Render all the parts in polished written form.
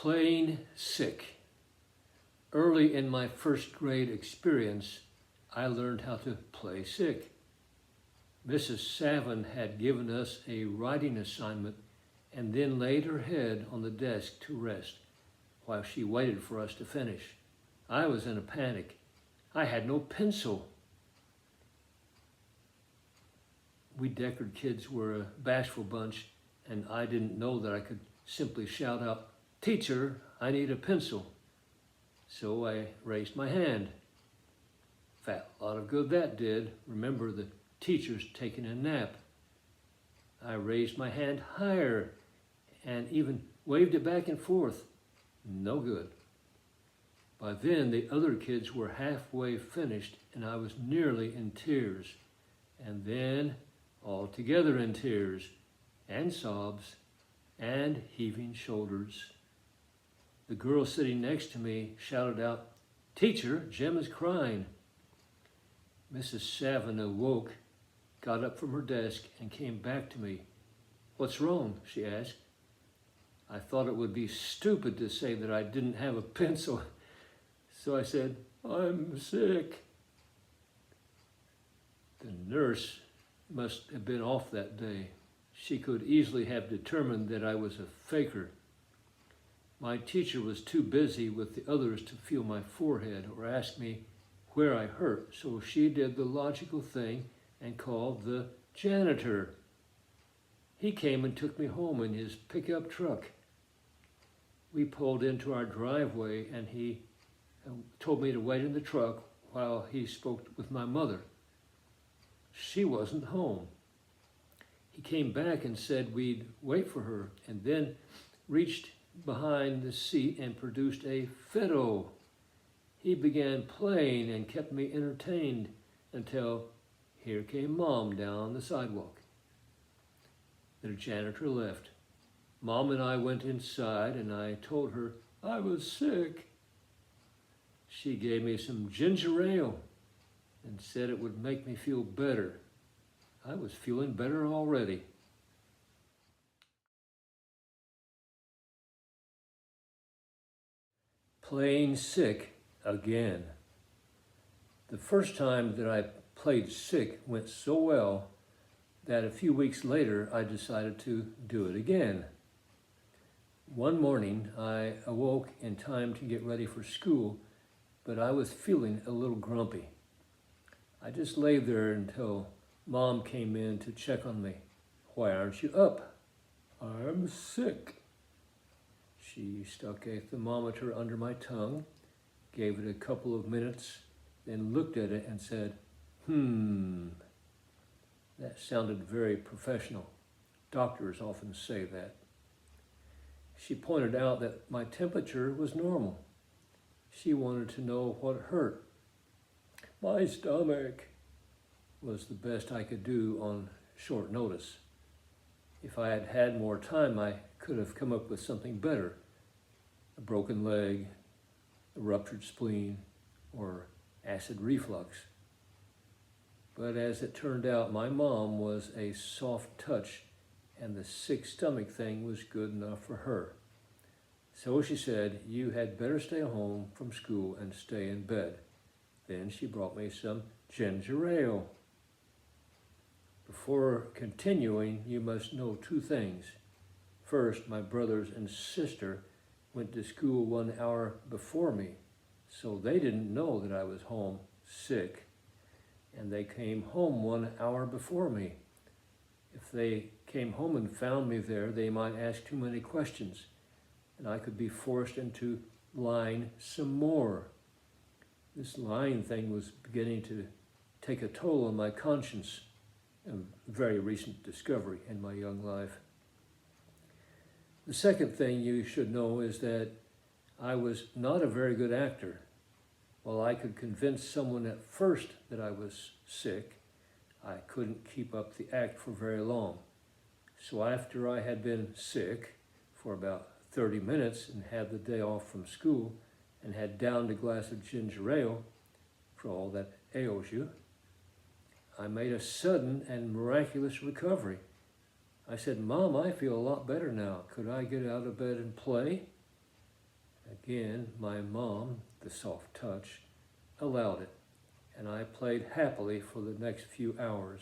Playing sick. Early in my first grade experience, I learned how to play sick. Mrs. Savin had given us a writing assignment and then laid her head on the desk to rest while she waited for us to finish. I was in a panic. I had no pencil. We Deckard kids were a bashful bunch, and I didn't know that I could simply shout out, "Teacher, I need a pencil." So I raised my hand. A lot of good that did. Remember, the teacher's taking a nap. I raised my hand higher and even waved it back and forth. No good. By then, the other kids were halfway finished, and I was nearly in tears. And then, all together in tears, and sobs, and heaving shoulders. The girl sitting next to me shouted out, "Teacher, Jem is crying." Mrs. Savin awoke, got up from her desk, and came back to me. "What's wrong?" she asked. I thought it would be stupid to say that I didn't have a pencil, so I said, "I'm sick." The nurse must have been off that day. She could easily have determined that I was a faker. My teacher was too busy with the others to feel my forehead or ask me where I hurt, so she did the logical thing and called the janitor. He came and took me home in his pickup truck. We pulled into our driveway and he told me to wait in the truck while he spoke with my mother. She wasn't home. He came back and said we'd wait for her, and then reached behind the seat and produced a fiddle. He began playing and kept me entertained until here came Mom down the sidewalk. The janitor left. Mom and I went inside and I told her I was sick. She gave me some ginger ale and said it would make me feel better. I was feeling better already. Playing sick again. The first time that I played sick went so well that a few weeks later I decided to do it again. One morning I awoke in time to get ready for school, but I was feeling a little grumpy. I just lay there until Mom came in to check on me. "Why aren't you up?" "I'm sick." She stuck a thermometer under my tongue, gave it a couple of minutes, then looked at it and said, That sounded very professional. Doctors often say that. She pointed out that my temperature was normal. She wanted to know what hurt. "My stomach," was the best I could do on short notice. If I had had more time, I could have come up with something better. A broken leg, a ruptured spleen, or acid reflux. But as it turned out, my mom was a soft touch, and the sick stomach thing was good enough for her. So she said, "You had better stay home from school and stay in bed." Then she brought me some ginger ale. Before continuing, you must know two things. First, my brothers and sister went to school 1 hour before me, so they didn't know that I was home sick, and they came home 1 hour before me. If they came home and found me there, they might ask too many questions, and I could be forced into lying some more. This lying thing was beginning to take a toll on my conscience, a very recent discovery in my young life. The second thing you should know is that I was not a very good actor. While I could convince someone at first that I was sick, I couldn't keep up the act for very long. So after I had been sick for about 30 minutes and had the day off from school and had downed a glass of ginger ale, for all that ails you, I made a sudden and miraculous recovery. I said, "Mom, I feel a lot better now. Could I get out of bed and play?" Again, my mom, the soft touch, allowed it, and I played happily for the next few hours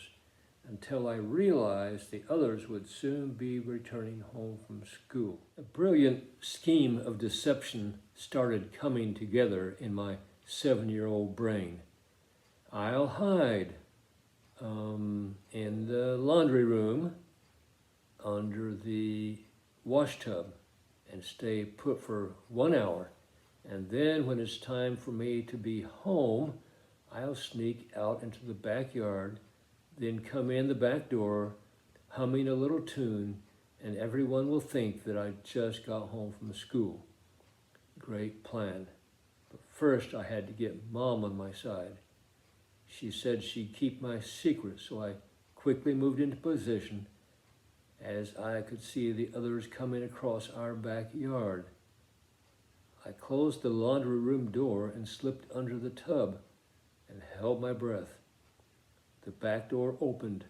until I realized the others would soon be returning home from school. A brilliant scheme of deception started coming together in my 7-year-old brain. I'll hide in the laundry room under the wash tub and stay put for 1 hour. And then when it's time for me to be home, I'll sneak out into the backyard, then come in the back door, humming a little tune, and everyone will think that I just got home from school. Great plan. But first I had to get Mom on my side. She said she'd keep my secret, so I quickly moved into position as I could see the others coming across our backyard. I closed the laundry room door and slipped under the tub and held my breath. The back door opened,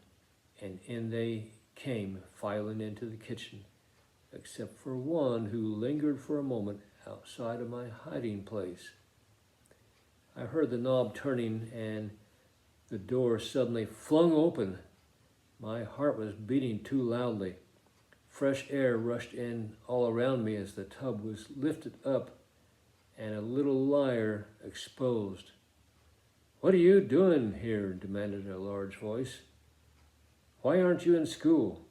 and in they came, filing into the kitchen, except for one who lingered for a moment outside of my hiding place. I heard the knob turning, and the door suddenly flung open. My heart was beating too loudly. Fresh air rushed in all around me as the tub was lifted up and a little liar exposed. "What are you doing here?" demanded a large voice. "Why aren't you in school?"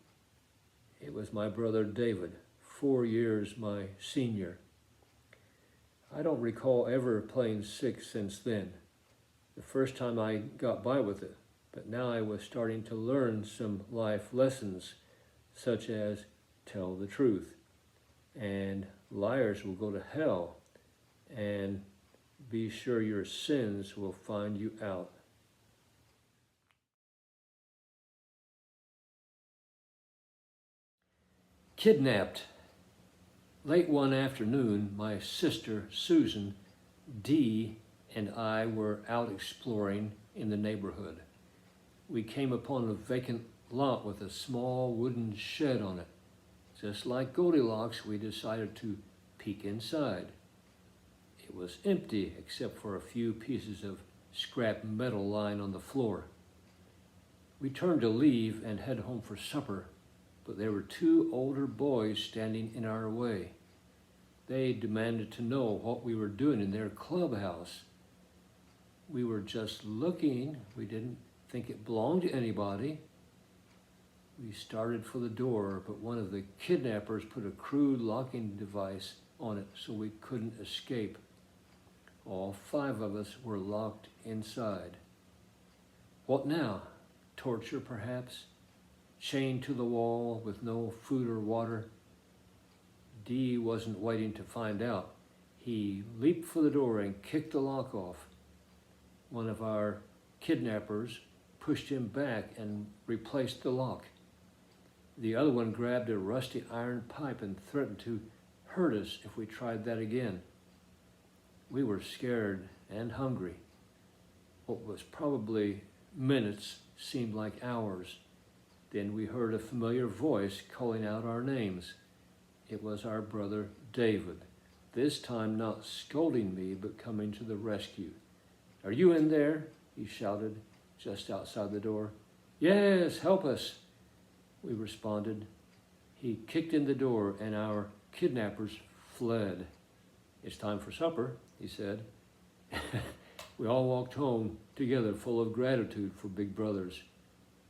It was my brother David, 4 years my senior. I don't recall ever playing sick since then. The first time I got by with it, but now I was starting to learn some life lessons, such as tell the truth, and liars will go to hell, and be sure your sins will find you out. Kidnapped. Late one afternoon, my sister Susan, Dee, and I were out exploring in the neighborhood. We came upon a vacant lot with a small wooden shed on it. Just like Goldilocks, we decided to peek inside. It was empty except for a few pieces of scrap metal lying on the floor. We turned to leave and head home for supper, but there were 2 older boys standing in our way. They demanded to know what we were doing in their clubhouse. We were just looking. We didn't think it belonged to anybody. We started for the door, but one of the kidnappers put a crude locking device on it so we couldn't escape. All 5 of us were locked inside. What now? Torture, perhaps? Chained to the wall with no food or water? Dee wasn't waiting to find out. He leaped for the door and kicked the lock off. One of our kidnappers pushed him back and replaced the lock. The other one grabbed a rusty iron pipe and threatened to hurt us if we tried that again. We were scared and hungry. What was probably minutes seemed like hours. Then we heard a familiar voice calling out our names. It was our brother David, this time not scolding me, but coming to the rescue. "Are you in there?" he shouted just outside the door. "Yes, help us," we responded. He kicked in the door and our kidnappers fled. "It's time for supper," he said. We all walked home together full of gratitude for big brothers.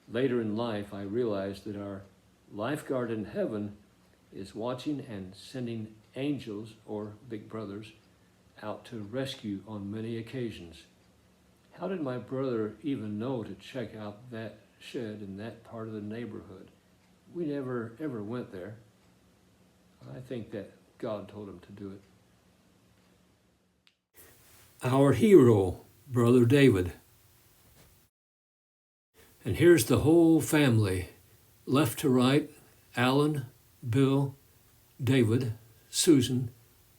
Later in life, I realized that our lifeguard in heaven is watching and sending angels or big brothers out to rescue on many occasions. How did my brother even know to check out that shed in that part of the neighborhood? We never ever went there. I think that God told him to do it. Our hero, Brother David. And here's the whole family, left to right, Alan, Bill, David, Susan,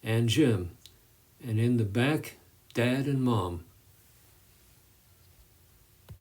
and Jim. And in the back, Dad and Mom.